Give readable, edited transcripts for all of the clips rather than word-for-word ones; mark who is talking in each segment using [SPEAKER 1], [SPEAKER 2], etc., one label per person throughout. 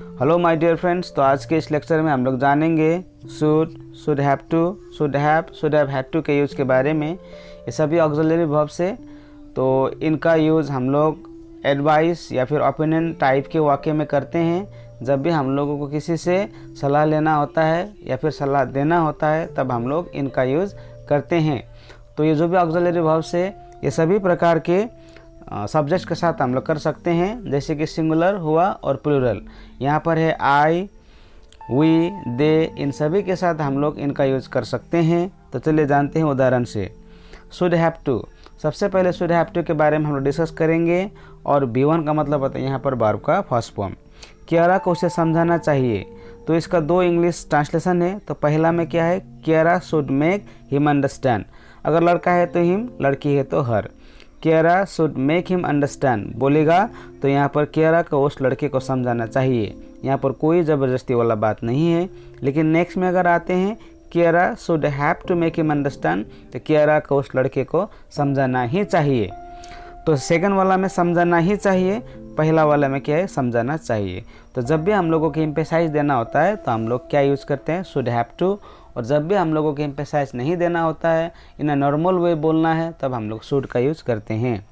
[SPEAKER 1] Hello my dear friends, तो आज के इस लेक्चर में हम लोग जानेंगे should have to, should have had to के यूज़ के बारे में। ये सभी ऑक्सिलरी वर्ब्स से, तो इनका यूज़ हम लोग एडवाइस या फिर ओपिनियन टाइप के वाक्य में करते हैं। जब भी हम लोगों को किसी से सलाह लेना होता है या फिर सलाह देना होता है, तब हम लोग इनका यूज़ करते हैं। तो ये जो भी ऑक्सिलरी वर्ब्स है, ये सभी प्रकार के सब्जेक्ट्स के साथ हम लोग कर सकते हैं, जैसे कि सिंगुलर हुआ और प्लूरल। यहाँ पर है आई, वी, दे, इन सभी के साथ हम लोग इनका यूज़ कर सकते हैं। तो चलिए जानते हैं उदाहरण से। शुड हैव टू, सबसे पहले शुड हैव टू के बारे में हम लोग डिस्कस करेंगे। और B1 का मतलब होता है यहाँ पर वर्ब का फर्स्ट फॉर्म। कियारा को उसे समझाना चाहिए, तो इसका दो इंग्लिश ट्रांसलेशन है। तो पहला में क्या है, Kiara should make him understand. अगर लड़का है तो हिम, लड़की है तो her. Kiara should make him understand बोलेगा तो यहाँ पर कियारा को उस लड़के को समझाना चाहिए। यहाँ पर कोई ज़बरदस्ती वाला बात नहीं है। लेकिन नेक्स्ट में अगर आते हैं, Kiara should have to make him understand, तो कियारा को उस लड़के को समझाना ही चाहिए। तो सेकंड वाला में समझाना ही चाहिए, पहला वाला में क्या है, समझाना चाहिए। तो जब भी हम लोगों को एम्फेसाइज देना होता है तो हम लोग क्या यूज़ करते हैं, शुड हैव टू। और जब भी हम लोगों को एम्फेसाइज नहीं देना होता है, इन अ नॉर्मल वे बोलना है, तब हम लोग शुड का यूज़ करते हैं।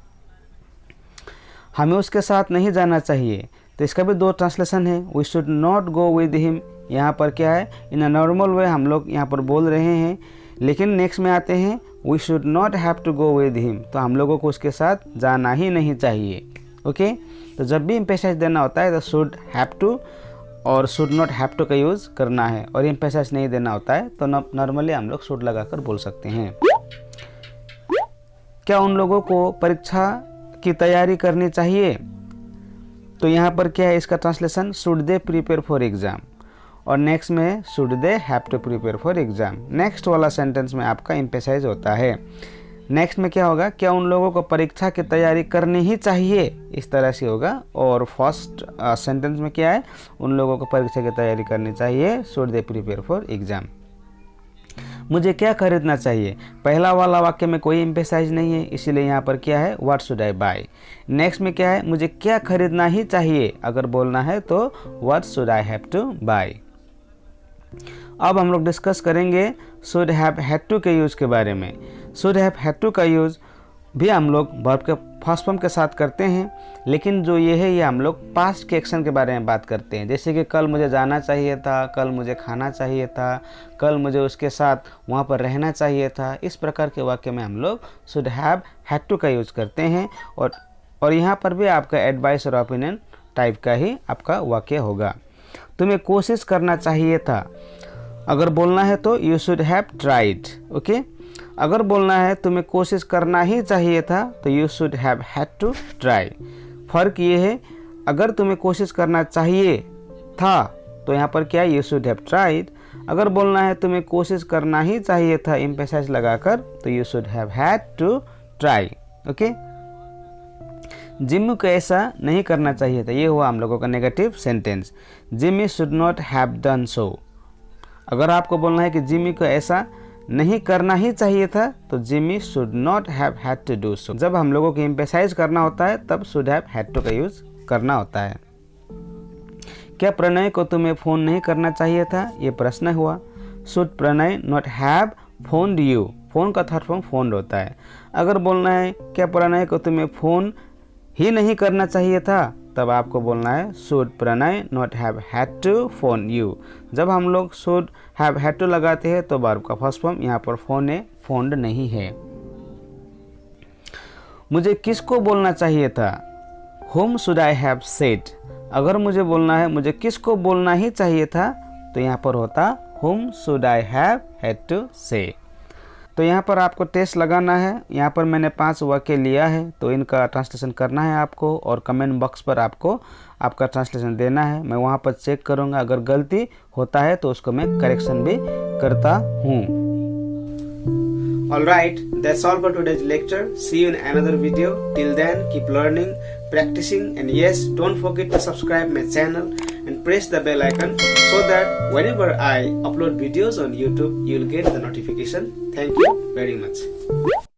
[SPEAKER 1] हमें उसके साथ नहीं जाना चाहिए, तो इसका भी दो ट्रांसलेशन है। We should not go with him, यहाँ पर क्या है, इन अ नॉर्मल वे हम लोग यहाँ पर बोल रहे हैं। लेकिन नेक्स्ट में आते हैं, we should not have to go with him, तो हम लोगों को उसके साथ जाना ही नहीं चाहिए। ओके, तो जब भी एम्फेसाइज देना होता है तो शुड हैव टू और शुड नॉट हैव टू का यूज़ करना है। और एम्फेसाइज नहीं देना होता है तो नॉर्मली हम लोग शुड लगाकर बोल सकते हैं। क्या उन लोगों को परीक्षा की तैयारी करनी चाहिए? तो यहाँ पर क्या है, इसका translation should they prepare for exam. और नेक्स्ट में should they have to prepare for exam. Next वाला सेंटेंस में आपका एम्फेसाइज होता है। नेक्स्ट में क्या होगा, क्या उन लोगों को परीक्षा की तैयारी करनी ही चाहिए, इस तरह से होगा। और फर्स्ट सेंटेंस में क्या है, उन लोगों को परीक्षा की तैयारी करनी चाहिए, should they prepare for exam. मुझे क्या खरीदना चाहिए, पहला वाला वाक्य में कोई एम्फेसाइज नहीं है, इसीलिए यहाँ पर क्या है, what should I buy. Next में क्या है, मुझे क्या खरीदना ही चाहिए, अगर बोलना है तो what should I have to buy. अब हम लोग डिस्कस करेंगे शुड हैव हैड टू के यूज़ के बारे में। शुड हैव हैड टू का यूज़ भी हम लोग वर्ब के फर्स्ट फॉर्म के साथ करते हैं, लेकिन जो ये है, ये हम लोग पास्ट के एक्शन के बारे में बात करते हैं। जैसे कि कल मुझे जाना चाहिए था, कल मुझे खाना चाहिए था, कल मुझे उसके साथ वहाँ पर रहना चाहिए था। इस प्रकार के वाक्य में हम लोग शुड हैव हैड टू का यूज़ करते हैं। और यहाँ पर भी आपका एडवाइस और ओपिनियन टाइप का ही आपका वाक्य होगा। तुम्हें कोशिश करना चाहिए था, अगर बोलना है तो you should have tried. Okay, अगर बोलना है तुम्हें कोशिश करना ही चाहिए था, तो you should have had to try. फ़र्क ये है, अगर तुम्हें कोशिश करना चाहिए था तो यहाँ पर क्या है, यू शुड हैव ट्राइड। अगर बोलना है तुम्हें कोशिश करना ही चाहिए था, एम्फेसाइज लगाकर, तो you should have had to try. Okay, Jimmy को ऐसा नहीं करना चाहिए था, ये हुआ हम लोगों का negative sentence. Jimmy should not have done so. अगर आपको बोलना है कि जिम्मी को ऐसा नहीं करना ही चाहिए था, तो Jimmy should not have had to do so. जब हम लोगों को एम्फेसाइज करना होता है, तब शुड हैव हैड टू का यूज़ करना होता है। क्या प्रणय को तुम्हें फ़ोन नहीं करना चाहिए था, ये प्रश्न हुआ। Should Pranay not have phoned you. Phone का थर्ड फॉर्म फोन्ड होता है। अगर बोलना है क्या प्रणय को तुम्हें फ़ोन ही नहीं करना चाहिए था, तब आपको बोलना है should Pranay not have had to phone you. जब हम लोग शुड हैव हैड टू लगाते हैं तो वर्ब का फर्स्ट फॉर्म यहाँ पर फोन है, फोन्ड नहीं है। मुझे किसको बोलना चाहिए था, whom should I have said। अगर मुझे बोलना है मुझे किसको बोलना ही चाहिए था, तो यहाँ पर होता whom should I have had to say। तो यहाँ पर आपको टेस्ट लगाना है। यहाँ पर मैंने 5 वाक्य लिया है, तो इनका ट्रांसलेशन करना है आपको, और कमेंट बॉक्स पर आपको आपका ट्रांसलेशन देना है। मैं वहाँ पर चेक करूँगा, अगर गलती होता है तो उसको मैं करेक्शन भी करता हूँ। Alright, that's all for today's lecture. See you in another video. Till then, keep learning, practicing, and yes, don't forget to subscribe my channel and press the bell icon so that whenever I upload videos on YouTube, you'll get the notification. Thank you very much.